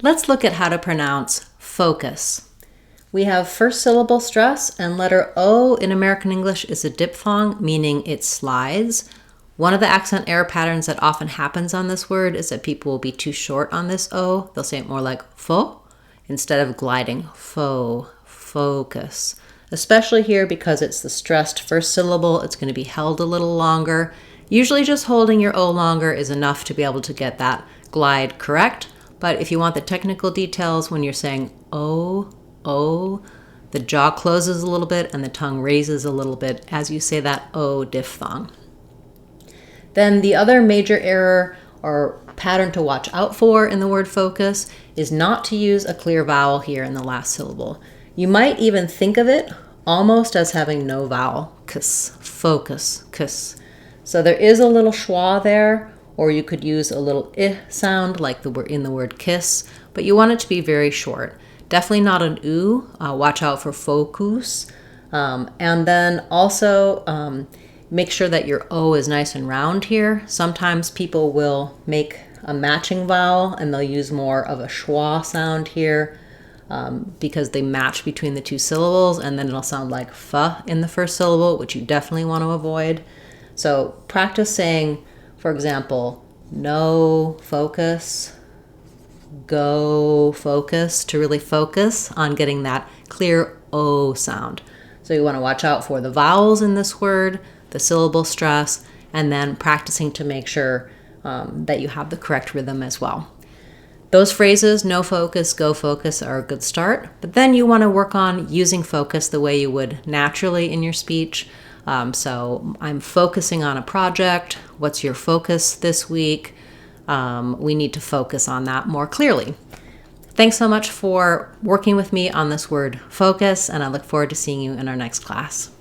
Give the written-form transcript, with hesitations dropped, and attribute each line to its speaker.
Speaker 1: Let's look at how to pronounce focus. We have first syllable stress, and letter O in American English is a diphthong, meaning it slides. One of the accent error patterns that often happens on this word is that people will be too short on this O. They'll say it more like fo instead of gliding fo, focus. Especially here because it's the stressed first syllable, it's going to be held a little longer. Usually just holding your O longer is enough to be able to get that glide correct. But if you want the technical details, when you're saying O, the jaw closes a little bit and the tongue raises a little bit as you say that O diphthong. Then the other major error or pattern to watch out for in the word focus is not to use a clear vowel here in the last syllable. You might even think of it almost as having no vowel, kiss, focus, kiss. So there is a little schwa there, or you could use a little I sound like in the word kiss, but you want it to be very short. Definitely not an U. Watch out for focus. And then also make sure that your O is nice and round here. Sometimes people will make a matching vowel and they'll use more of a schwa sound here because they match between the two syllables, and then it'll sound like fa in the first syllable, which you definitely want to avoid. So practice saying, for example, no focus, go focus, to really focus on getting that clear O sound. So you want to watch out for the vowels in this word, the syllable stress, and then practicing to make sure that you have the correct rhythm as well. Those phrases, no focus, go focus, are a good start, but then you want to work on using focus the way you would naturally in your speech. So I'm focusing on a project. What's your focus this week? We need to focus on that more clearly. Thanks so much for working with me on this word focus, and I look forward to seeing you in our next class.